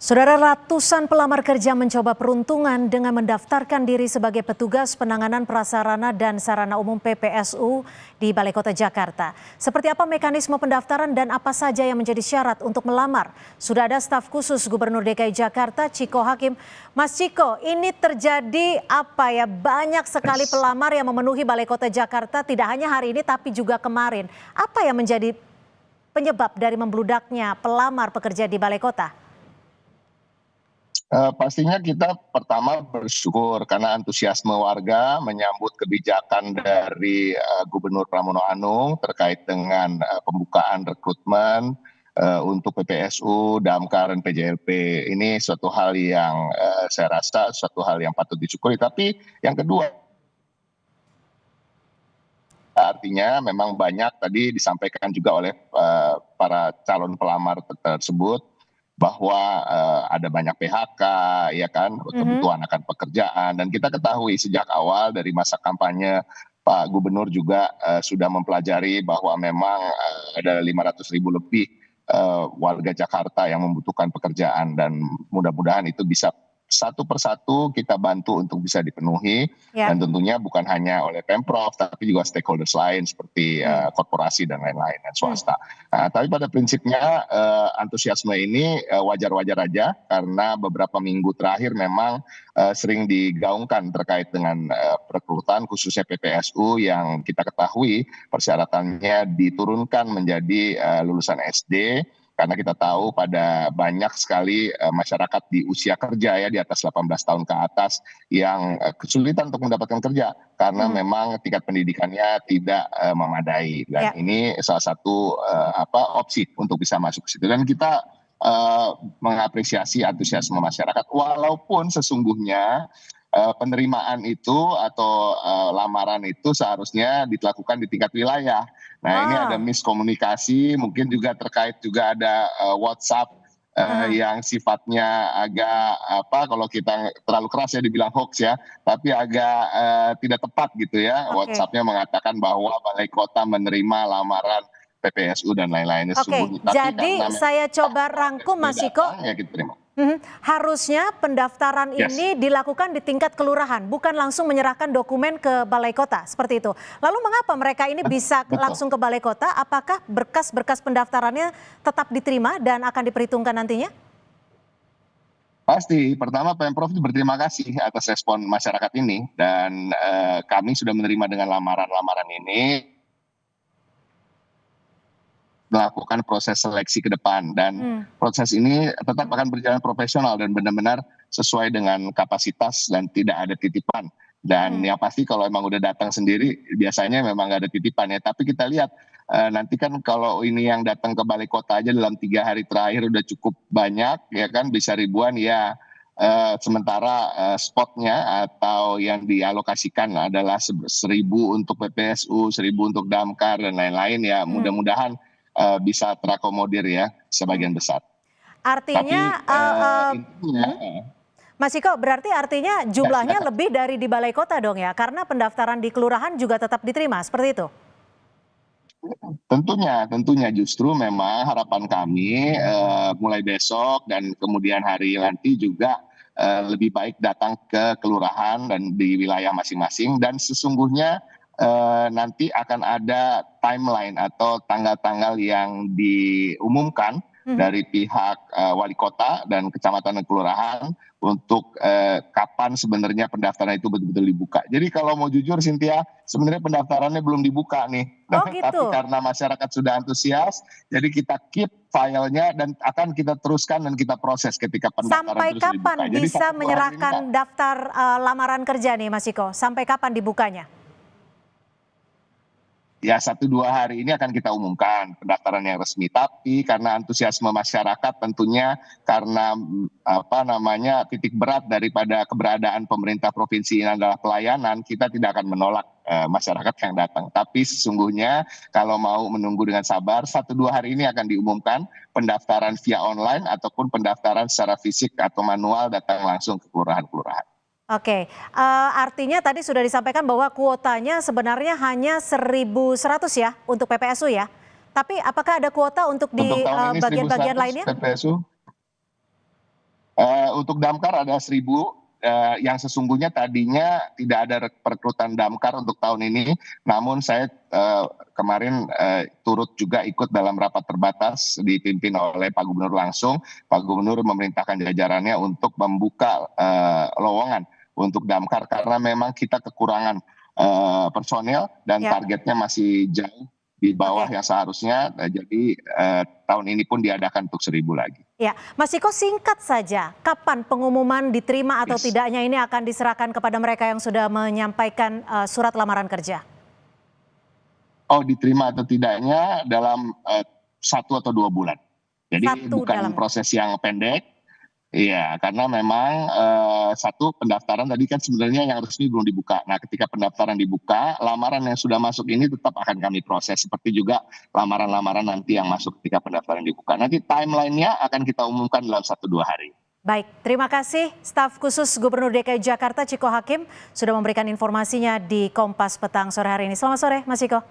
Saudara, ratusan pelamar kerja mencoba peruntungan dengan mendaftarkan diri sebagai petugas penanganan prasarana dan sarana umum PPSU di Balai Kota Jakarta. Seperti apa mekanisme pendaftaran dan apa saja yang menjadi syarat untuk melamar? Sudah ada staf khusus Gubernur DKI Jakarta, Chiko Hakim. Mas Chiko, ini terjadi apa ya? Banyak sekali pelamar yang memenuhi Balai Kota Jakarta, tidak hanya hari ini tapi juga kemarin. Apa yang menjadi penyebab dari membludaknya pelamar pekerja di Balai Kota? Pastinya kita pertama bersyukur karena antusiasme warga menyambut kebijakan dari Gubernur Pramono Anung terkait dengan pembukaan rekrutmen untuk PPSU, Damkar, dan PJLP. Ini suatu hal yang saya rasa suatu hal yang patut disyukuri. Tapi yang kedua, artinya memang banyak tadi disampaikan juga oleh para calon pelamar tersebut bahwa ada banyak PHK, ya kan, kebutuhan akan pekerjaan, dan kita ketahui sejak awal dari masa kampanye Pak Gubernur juga sudah mempelajari bahwa memang ada 500.000 lebih warga Jakarta yang membutuhkan pekerjaan, dan mudah-mudahan itu bisa satu persatu kita bantu untuk bisa dipenuhi, dan tentunya bukan hanya oleh Pemprov tapi juga stakeholders lain seperti korporasi dan lain-lain dan swasta. Nah, tapi pada prinsipnya antusiasme ini wajar-wajar aja karena beberapa minggu terakhir memang sering digaungkan terkait dengan perekrutan khususnya PPSU yang kita ketahui persyaratannya diturunkan menjadi lulusan SD. Karena kita tahu pada banyak sekali masyarakat di usia kerja ya di atas 18 tahun ke atas yang kesulitan untuk mendapatkan kerja karena memang tingkat pendidikannya tidak memadai, dan ini salah satu opsi untuk bisa masuk ke situ, dan kita mengapresiasi antusiasme masyarakat walaupun sesungguhnya penerimaan itu atau lamaran itu seharusnya dilakukan di tingkat wilayah. Nah, ini ada miskomunikasi, mungkin juga terkait juga ada WhatsApp yang sifatnya agak kalau kita terlalu keras ya dibilang hoax ya, tapi agak tidak tepat gitu ya. WhatsApp-nya mengatakan bahwa Balai Kota menerima lamaran PPSU dan lain-lainnya. Jadi saya coba rangkum Mas Chiko. Ya, kita terima. Harusnya pendaftaran ini dilakukan di tingkat kelurahan, bukan langsung menyerahkan dokumen ke Balai Kota, seperti itu. Lalu mengapa mereka ini bisa langsung ke Balai Kota? Apakah berkas-berkas pendaftarannya tetap diterima dan akan diperhitungkan nantinya? Pasti, pertama Pemprov berterima kasih atas respon masyarakat ini, dan kami sudah menerima dengan lamaran-lamaran ini, melakukan proses seleksi ke depan, dan proses ini tetap akan berjalan profesional dan benar-benar sesuai dengan kapasitas dan tidak ada titipan. Dan yang pasti kalau emang udah datang sendiri biasanya memang nggak ada titipan ya, tapi kita lihat nanti kan kalau ini yang datang ke Balai Kota aja dalam 3 hari terakhir udah cukup banyak ya kan, bisa ribuan ya. Sementara spotnya atau yang dialokasikan adalah 1.000 untuk PPSU, 1.000 untuk Damkar dan lain-lain ya, mudah-mudahan bisa terakomodir ya sebagian besar. Artinya, Mas Chiko, berarti artinya jumlahnya lebih dari di Balai Kota dong ya, karena pendaftaran di kelurahan juga tetap diterima, seperti itu? Tentunya justru memang harapan kami mulai besok dan kemudian hari nanti juga lebih baik datang ke kelurahan dan di wilayah masing-masing, dan sesungguhnya nanti akan ada timeline atau tanggal-tanggal yang diumumkan dari pihak wali kota dan kecamatan dan kelurahan untuk kapan sebenarnya pendaftaran itu betul-betul dibuka. Jadi kalau mau jujur Cynthia, sebenarnya pendaftarannya belum dibuka nih. Gitu. Tapi karena masyarakat sudah antusias, jadi kita keep filenya dan akan kita teruskan dan kita proses ketika pendaftaran terus dibuka. Sampai kapan bisa menyerahkan daftar lamaran kerja nih Mas Chiko? Sampai kapan dibukanya? Ya 1-2 hari ini akan kita umumkan pendaftaran yang resmi, tapi karena antusiasme masyarakat tentunya karena titik berat daripada keberadaan pemerintah provinsi ini adalah pelayanan, kita tidak akan menolak masyarakat yang datang. Tapi sesungguhnya kalau mau menunggu dengan sabar, 1-2 hari ini akan diumumkan pendaftaran via online ataupun pendaftaran secara fisik atau manual datang langsung ke kelurahan-kelurahan. Oke, artinya tadi sudah disampaikan bahwa kuotanya sebenarnya hanya 1.100 ya untuk PPSU ya. Tapi apakah ada kuota untuk di bagian-bagian lainnya? PPSU Untuk damkar ada 1.000, yang sesungguhnya tadinya tidak ada perekrutan damkar untuk tahun ini, namun saya kemarin turut juga ikut dalam rapat terbatas dipimpin oleh Pak Gubernur langsung. Pak Gubernur memerintahkan jajarannya untuk membuka lowongan untuk damkar karena memang kita kekurangan personel dan Ya, targetnya masih jauh di bawah oke. yang seharusnya. Jadi tahun ini pun diadakan untuk 1.000 lagi. Ya, Mas Ciko singkat saja, kapan pengumuman diterima atau Yes. tidaknya ini akan diserahkan kepada mereka yang sudah menyampaikan surat lamaran kerja? Oh, diterima atau tidaknya dalam 1 atau 2 bulan. Jadi Satu bukan dalam. proses yang pendek. Iya, karena memang satu pendaftaran tadi kan sebenarnya yang resmi belum dibuka. Nah, ketika pendaftaran dibuka, lamaran yang sudah masuk ini tetap akan kami proses. Seperti juga lamaran-lamaran nanti yang masuk ketika pendaftaran dibuka. Nanti timelinenya akan kita umumkan dalam 1-2 hari. Baik, terima kasih staf khusus Gubernur DKI Jakarta Ciko Hakim sudah memberikan informasinya di Kompas Petang sore hari ini. Selamat sore, Mas Ciko.